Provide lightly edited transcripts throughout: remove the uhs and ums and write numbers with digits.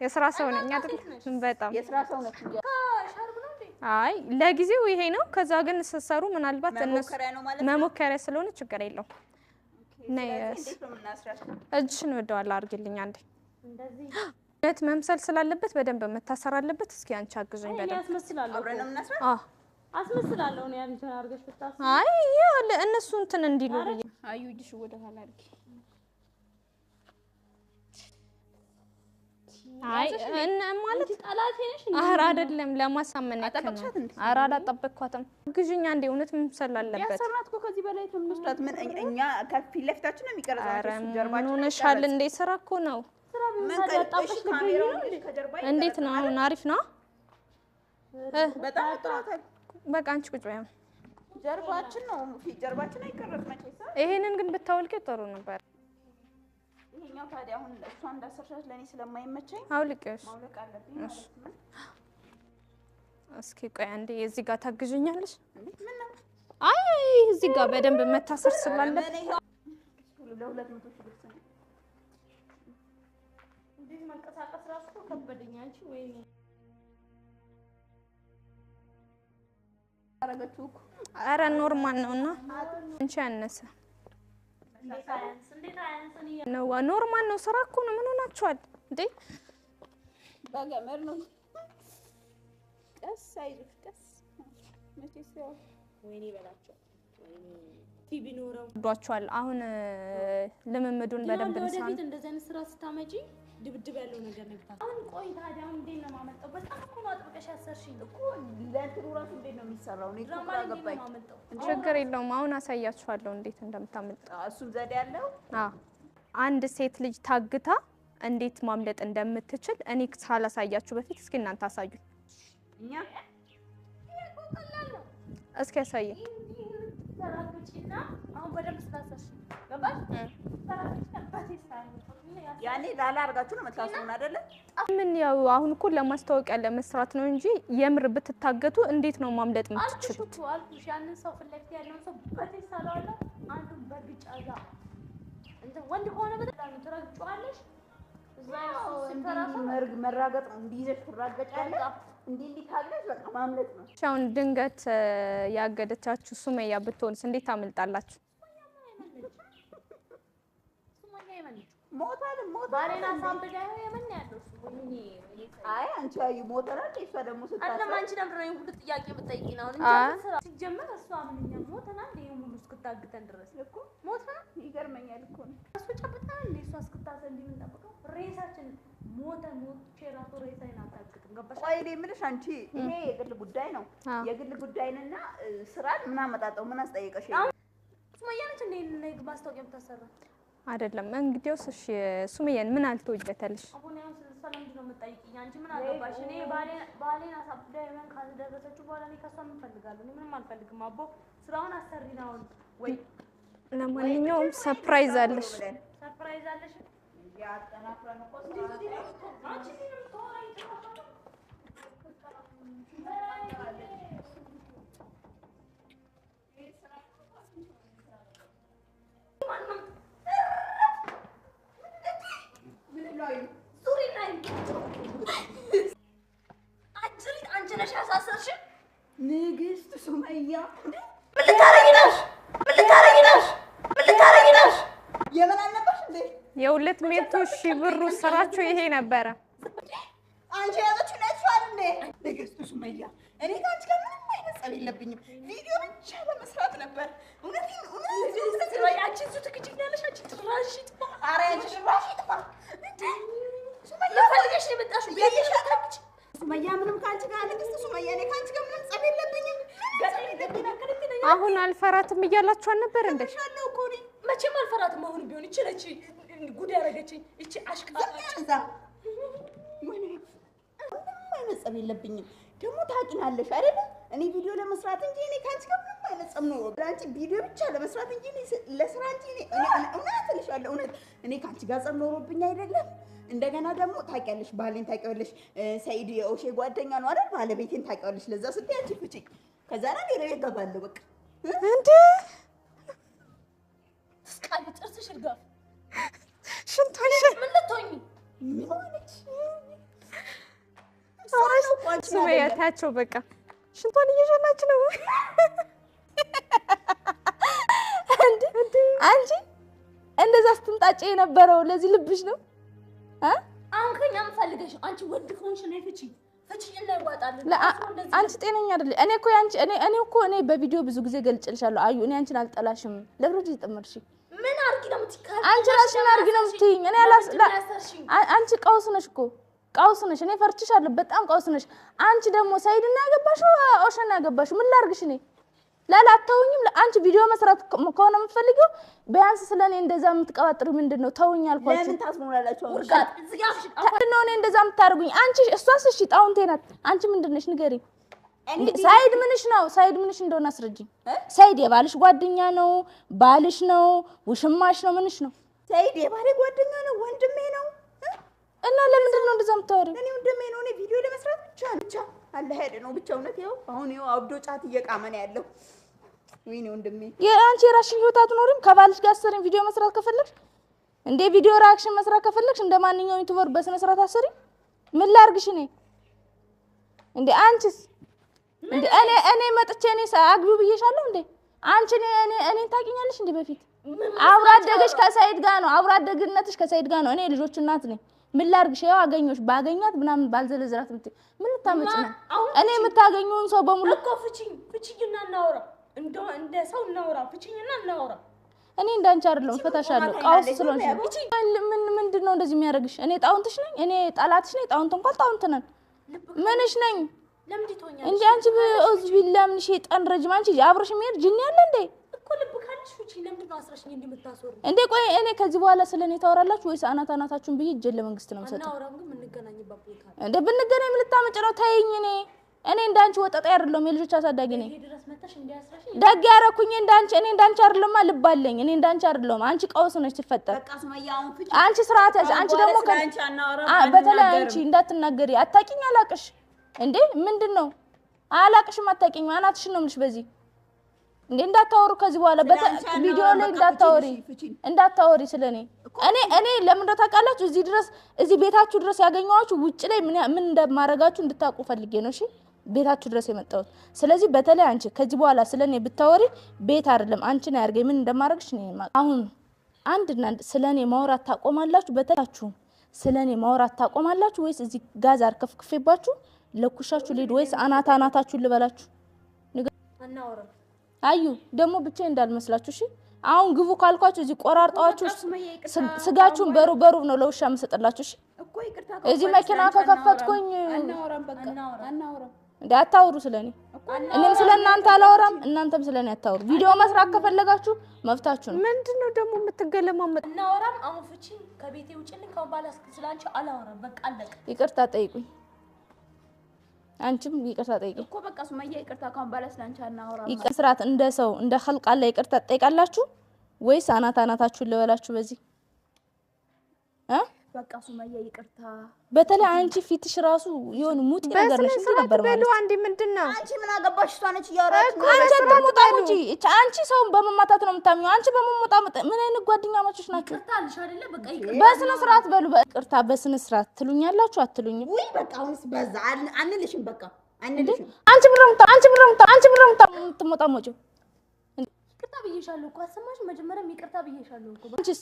የስራ ሰው ነኝ አይደል? በጣም የስራ ሰው ነሽ እንዴ? አይ ለጊዜው ይሄ ነው። ከዛ ግን ሰሰሩ ምናልባት እነሱ መሞከሪያ ስለሆነ ችግር የለውም። ነይስ እጅሽን ወደኋላ አድርጊልኝ አንዴ። እንደዚህ ነት መምሰል ስላለበት በደንብ መታሰር አለበት። እስኪ አንቺ አግዙኝ በደንብ። አስመስላለሁ አብረን ነው የምናስረው? አስመስላለሁ ነው ያንቺ አርገሽ ብታስ አይ ያለ እነሱ እንትን እንዲሉ አዩ እጅሽ ወደኋላ አድርጊ። አይ እና ማለት ጠላቴ ነሽ እንዴ? ኧረ አይደለም ለማሳመን ያክል ነው። ኧረ አላጠበቅኳትም። ግዥኛ እንደ እውነት መምሰል አለበት። ያሰራት እኮ ከዚህ በላይ ተምንስራት ምን እኛ ከፊት ለፊታችን ነው የሚቀርጸው። ጀርባችን ምን ሆነሻል እንዴ? ስራ እኮ ነው። ምን ቀጣሽ? ካሜራውን ከጀርባ እንዴት ነው አሁን? አሪፍ ነው። በጣም ጥራታል። በቃ አንቺ ቁጭ በይ። ጀርባችን ነው ፊት ጀርባችን አይቀረጽ መቼስ። ይሄንን ግን ብታወልቂ ጥሩ ነበር። ይሄኛው ታዲያ አሁን እሷ እንዳሰርሻት ለኔ ስለማይመቸኝ አውልቂሽ ማውለቅ አለብኝ ማለት ነው። እስኪ ቆይ አንዴ እዚህ ጋር ታግዥኛለሽ? ምን ነው? አይ እዚህ ጋር በደንብ መታሰር ስላለበት ለሁለት መቶ ሺህ ብር ነው እንዴ መንቀሳቀስ ራሱ ከበደኝ። አንቺ ወይኔ አረጋችሁ እኮ። ኧረ ኖርማል ነውና አንቺ ያነሰ ነው። ኖርማል ነው። ስራ እኮ ነው። ምን ሆናችኋል እንዴ? በገመድ ነው። ቀስ አይዞሽ ቀስ መቼስ ያው ወይኔ በላቸው ወይኔ ቲቪ ኖረው ዷቸዋል። አሁን ልምምዱን በደንብ እንሳን። ወደፊት እንደዚህ አይነት ስራ ስታመጪ ድብድብ ያለው ነገር ነው ብታስ አሁን ቆይ ታዲያ አሁን እንዴት ነው ማመጣው? በጣም እኮ ማጥበቀሽ ያሰርሽኝ እኮ ለእንትኑ ራሱ እንዴት ነው የሚሰራው? እኔ እኮ ግራ ገባኝ። ችግር የለውም። አሁን አሳያችኋለሁ እንዴት እንደምታመጣ። እሱም ዘዴ ያለው አንድ ሴት ልጅ ታግታ እንዴት ማምለጥ እንደምትችል እኔ ሳላሳያችሁ በፊት እስኪ እናንተ አሳዩ። እኛ እስኪ አሳዩ። ተራግጪና አሁን በደንብ ስላሰሽ ገባሽ? ተራግጪና በቴስታል ያኔ ላላ አርጋችሁ ነው መታሰሩን አይደለ? ምን ያው አሁን እኮ ለማስታወቂያ ለመስራት ነው እንጂ የምር ብትታገቱ እንዴት ነው ማምለጥ የምትችሉት? አልኩሽ ያንን ሰው ፍለክት ያለው ሰው በቴስታል አለ አንዱን በግጫ ዛ እንት ወንድ ከሆነ በጣም ትረግጫለሽ። እዛ መራገጥ እንዲይዘሽ ትራገጫለሽ። እንዴ ታግለሽ በቃ ማምለጥ ነው። አሁን ድንገት ያገደቻችሁ ሱመያ ብትሆንስ እንዴት ታመልጣላችሁ? ሞታል ባሬና ሳምበዳ የምን ያለው ሱመኒ አይ አንቺ አይ ሞተራል። እሷ ደግሞ ስታሰራ አለም አንቺ ደግሞ ነው ሁሉ ጥያቄ ብትጠይቂና አሁን እንጂ ስራ ሲጀመር እሷ ምንኛ ሞተና እንዴ ሙሉ እስክታግተን ድረስ እኮ ሞተና ይገርመኛል እኮ ነው። እሱ ጨብጣ እንዴ እሷ እስክታሰር እንዴ ምን ጠብቀው ሬሳችን ሞተ ቼራቶ ሬሳይን አታግጥም። ገባሽ? ቆይ እኔ የምልሽ አንቺ ይሄ የግል ጉዳይ ነው። የግል ጉዳይንና ስራን ምን አመጣጣው? ምን አስጠየቀሽ? ሱመያ ነች እንዴ ማስታወቂያ የምታሰራ አይደለም። እንግዲያውስ እሺ ሱመያን ምን አልተወጀተልሽ? አሁን ያው ሰላም ነው የምጠይቂኝ አንቺ ምን አገባሽ? እኔ ባሌን አሳብዳ የመን ካስደረሰችው በኋላ እኔ ከሷ ምን ፈልጋለሁ? እኔ ምንም አልፈልግም። አቦ ስራውን አሰሪና አሁን ወይ ለማንኛውም ሰርፕራይዝ አለሽ። ሰርፕራይዝ አለሽ ያጠናክረን እኮ አንቺ ምን ተወራይ ንግስት ሱመያ ምን ልታረጊ ነሽ? የምን አልነበርሽ እንዴ? የ200,000 ብሩ ስራችሁ ይሄ ነበረ። አንቺ ያለችው ነሽዋል እንዴ? ንግስት ሱመያ እኔ ካንቺ ጋር ምንም አይነት ጸብ የለብኝም። ቪዲዮ ብቻ ለመስራት ነበር። እውነቴን አንቺ እሱ ትክክለኛለሽ። አንቺ ትራሽ ይጥፋ። ኧረ አንቺ ትራሽ ይጥፋ እንዴ? ሱመያ ፈልገሽ ነው የመጣሽው? ቤተሻታች ሱመያ ምንም ካንቺ ጋር ንግስት ሱመያ እኔ ካንቺ ጋር ምንም ጸብ የለብኝም። አሁን አልፈራትም እያላችሁ አልነበር እንዴ? ሻለው እኮ እኔ መቼም አልፈራትም። አሁን ቢሆን እቺ ነች ጉድ ያረገችኝ። እቺ አሽቃላች እዛ ምንም አይነት ጸብ የለብኝም። ደግሞ ታውቂናለሽ አይደል? እኔ ቪዲዮ ለመስራት እንጂ እኔ ካንቺ ጋር ምንም አይነት ጸብ ነው። አንቺ ቪዲዮ ብቻ ለመስራት እንጂ ለስራ እንጂ እውነት እልሻለሁ፣ እውነት እኔ ካንቺ ጋር ጸብ ኖሮብኝ አይደለም። እንደገና ደግሞ ታውቂያለሽ፣ ባሌን ታውቂያለሽ። ሰይድ የኦሼ ጓደኛ ነው አይደል? ባለቤቴን ታውቂያለሽ። ለዛ ስትይ አንቺ ፍቺ ከዛ ነው ወደ ቤት ገባለሁ። በቃ እንዴ ስቃይ ጥርስሽ እርጋፍ ሽንቶሽ ምን ልትሆኚ ምን ሆነች? ሱመያ ታቸው በቃ ሽንቷን እየሸናች ነው። አንቺ እንደዛ ስትንጣጭ የነበረው ለዚህ ልብሽ ነው። አሁን ከኛ ፈልገሽ አንቺ ወድ ከሆንሽ ነው ፍቺ እና ይዋጣልን። አንቺ ጤነኛ አይደለ። እኔ በቪዲዮ ብዙ ጊዜ ገልጭልሻለሁ። አዩ እኔ አንቺን አልጠላሽም። ለብሩጅ ይጥምርሽ ምን አርጊ ነው የምትካል? አንቺ ራስሽን አርጊ ነው የምትይኝ። እኔ አንቺ ቀውስ ነሽ እኮ ቀውስ ነሽ። እኔ ፈርችሻለሁ፣ በጣም ቀውስ ነሽ። አንቺ ደግሞ ሳይድና ያገባሽው ኦሸና ያገባሽው ምን ላርግሽ? እኔ ላላተውኝም። አንቺ ቪዲዮ መስራት ከሆነ የምትፈልጊው ቢያንስ ስለኔ እንደዛ የምትቀባጥሩ ምንድነው? ተውኝ አልኳችሁ። ለምን ታስሞላላችሁ? ወርጋት እዚህ ጋር ነው እኔ እንደዛ የምታርጉኝ። አንቺ እሷስ እሺ ጣውንቴ ናት። አንቺ ምንድነሽ ንገሪ። ሳይድ ምንሽ ነው? ሳይድ ምንሽ እንደሆነ አስረጅኝ። ሳይድ የባልሽ ጓደኛ ነው? ባልሽ ነው? ውሽማሽ ነው? ምንሽ ነው? ሳይድ የባሌ ጓደኛ ነው፣ ወንድሜ ነው። እና ለምንድን ነው እንደዛ የምታወሪው? እኔ ወንድሜ ነው። እኔ ቪዲዮ ለመስራት ብቻ አለ ሄደ ነው ብቻ። እውነት ይኸው አሁን ይኸው አብዶ ጫት እየቃመ ነው ያለው። ወይኔ ወንድሜ የአንቺ የራስሽን ህይወት አትኖሪም? ከባልሽ ጋር አሰሪኝ ቪዲዮ መስራት ከፈለግሽ እንደ ቪዲዮ ሪአክሽን መስራት ከፈለግሽ እንደ ማንኛውም ዩቲዩበር በስነ ስርዓት አሰሪ። ምን ላርግሽ እኔ እንደ አንቺስ እንደ እኔ መጥቼ እኔ አግቢው ብዬሻለሁ እንዴ? አንቺ እኔ ታውቂኛለሽ እንዴ? በፊት አብራ አደገሽ ከሳይድ ጋር ነው። አብራ አደግነትሽ ከሳይድ ጋር ነው። እኔ ልጆች እናት ነኝ። ምን ላርግሽ? ያው አገኘሁሽ ባገኛት ምናምን ባልዘለዝራት ምን ልታመጭ ነው? እኔ የምታገኙን ሰው በሙሉ እኮ ፍቺኝና እናውራ፣ እንደ ሰው እናውራ፣ ፍቺኝና እናውራ። እኔ እንዳንቺ አይደለም ፈታሻለሁ። ቃውስ ስለሆንሽ ምንድን ነው እንደዚህ የሚያደርግሽ? እኔ ጣውንትሽ ነኝ? እኔ ጠላትሽ ነኝ? ጣውንት እንኳን ጣውንት ነን። ምንሽ ነኝ ለምን ትቶኛለሽ እንዴ? አንቺ በኡዝ ቢላህ ምን ሸይጣን ረጅም አንቺ አብረሽ የሚሄድ ጅን ያለ እንዴ? እኮ ልብ ካለሽ ፍቺ ለምን ነው አስረሽኝ እንደምታስወሩ እንዴ? ቆይ እኔ ከዚህ በኋላ ስለኔ ታወራላችሁ ወይስ አናታችሁን ብዬ እጄን ለመንግስት ነው የምሰጠው? እናውራም ግን የምንገናኝበት ቦታ እንዴ? ብንገናኝ ምን ልታመጭ ነው? ተይኝ። እኔ እንዳንቺ ወጣጣ አይደለም፣ የልጆች አሳዳጊ ነኝ። ደግ ያረኩኝ እንዳንቺ እኔ እንዳንቺ አይደለም፣ ልብ አለኝ። እኔ እንዳንቺ አይደለም። አንቺ ቀውስ ነሽ ትፈጠር። አንቺ ስርዓት ያዥ። አንቺ ደግሞ በተለይ አንቺ እንዳትናገሪ። አታውቂኝ፣ አላቅሽ እንዴ? ምንድነው አላቅሽም፣ አታውቂኝ። አናትሽ ነው የምልሽ በዚህ እንዴ። እንዳታወሩ ከዚህ በኋላ ቪዲዮ ላይ እንዳታወሪ ስለኔ። እኔ ለምን ታውቃላችሁ? እዚህ ቤታችሁ ድረስ ያገኘኋችሁ ውጭ ላይ ምን እንደማረጋችሁ እንድታውቁ ፈልጌ ነው። እሺ ቤታችሁ ድረስ የመጣሁት። ስለዚህ በተለይ አንቺ ከዚህ በኋላ ስለኔ ብታወሪ ቤት አይደለም አንቺ ነው ያርገኝ ምን እንደማረግሽ ነው። አሁን አንድና ስለኔ ማውራት ታቆማላችሁ? በተላችሁ ስለኔ ማውራት ታቆማላችሁ ወይስ እዚህ ጋዝ አርከፍክፌባችሁ ለኩሻችሁ ልሂድ ወይስ አናታችሁን ልበላችሁ? አናወራ አዩ ደግሞ ብቻ እንዳልመስላችሁ እሺ። አሁን ግቡ ካልኳችሁ እዚህ ቆራርጣችሁ ስጋችሁን በሩ ነው ለውሻ መስጠላችሁ። እሺ እዚህ መኪና ከከፈትኩኝ እንዳታወሩ ስለኔ። እኔም ስለናንተ አላወራም፣ እናንተም ስለኔ አታወሩ። ቪዲዮ መስራት ከፈለጋችሁ መፍታችሁ ነው። ምንድነው ደግሞ የምትገለማመጥ? እናወራም። አሁን ፍቺ ከቤቴ ውጭልኝ ከባላስ ስላንቺ አላወራም። በቃ አለቀ። ይቅርታ ጠይቁኝ። አንቺም ይቅርታ ጠይቂ እኮ በቃ ሱመያ ይቅርታ ካሁን ባላስ ላንቺ አናወራም። ይቅርታት እንደ ሰው እንደ ኸልቅ አለ ይቅርታ ጠይቃላችሁ ወይስ አናታችሁን ልበላችሁ በዚህ በቃ ሱመያ ይቅርታ። በተለይ አንቺ ፊትሽ ራሱ የሆነ ሙጥ ነገር ነሽ እንዴ ነበር ማለት አንዴ ምንድነው? አንቺ ምን አገባሽ? እሷ ነች እያወራች ነው። አንቺ ተሞጣ እንጂ አንቺ ሰውን በመማታት ነው የምታምኚው። አንቺ በመሞጣ ምን አይነት ጓደኛማቾች ናችሁ? ይቅርታልሽ አይደለ? በቃ ይቅርታ በስነ ስርዓት በሉ። ይቅርታ በስነ ስርዓት ትሉኛላችሁ አትሉኝም? ወይ በቃ አሁንስ በዛ አንልሽም። በቃ አንልሽም። አንቺ ብረምታ የምትሞጣሞጪው ይቅርታ ብዬሻለሁ እኮ አሰማሽ። መጀመሪያም ይቅርታ ብዬሻለሁ እኮ። አንቺስ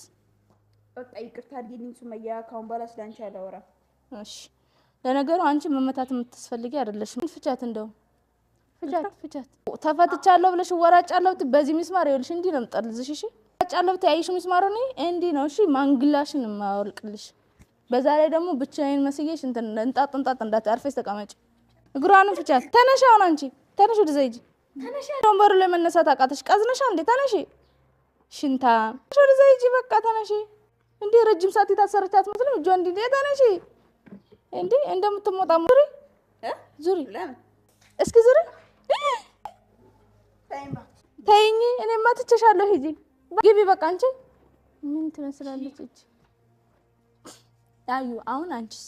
በቃ ይቅርታ አድርጊልኝ ሱመያ ካሁን ባላስ ላንቺ አላወራም። እሺ ለነገሩ አንቺ መመታት የምትስፈልጊ አይደለሽም። ፍቻት እንደው ፍቻት ተፈትቻለሁ ብለሽ ወራጫለሁ በዚህ ሚስማር ይኸውልሽ እንዲህ ነው የምጠልዝሽ። እሺ ወራጫለሁ ታይሽ ሚስማሩ ነው እንዲህ ነው። እሺ ማንግላሽን ማወልቅልሽ። በዛ ላይ ደግሞ ብቻዬን መስዬሽ እንጣጥ እንዳታርፈሽ ተቀመጪ። እግሯንም ፍቻት። ተነሽ አሁን አንቺ ተነሽ ወደ ዘይጂ ተነሽ። ወንበሩ ላይ መነሳት አቃተሽ? ቀዝነሻ እንዴ? ተነሽ ሽንታ ወደ ዘይጂ በቃ ተነሽ። እንዴ ረጅም ሰዓት የታሰረች አትመስልም? እጇ እንዴ ተነሽ እንዴ እንደምትሞጣ ዙሪ እስኪ ዙሪ። ተይኝ። እኔማ ትቼሻለሁ። ሂጂ ግቢ በቃ። አንቺ ምን ትመስላለች እቺ አዩ። አሁን አንቺስ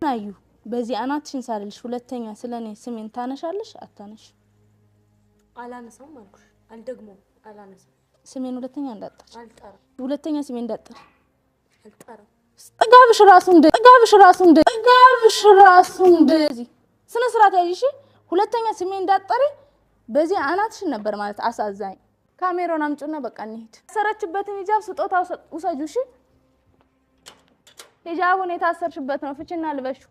አዩ በዚህ አናትሽን ሳልልሽ ሁለተኛ ስለኔ ስሜን ታነሻለሽ? አታነሽ? አላነሳም አልኩሽ። አልደግሞም። አላነሳም ስሜን ሁለተኛ እንዳትጠሪ። አልጠራም። ሁለተኛ ስሜን እንዳትጠሪ። አልጠራም። ጥጋብሽ ራሱ እንደዚህ ስነ ስርዓት ያዥ እሺ ሁለተኛ ስሜ እንዳትጠሪ በዚህ አናትሽን ነበር ማለት አሳዛኝ ካሜራውን አምጪና በቃ እንሂድ ሰረችበትን ሂጃብ ስጦታው ውሰጁ እሺ ሂጃቡን የታሰርሽበት ነው ፍቺና ልበሹ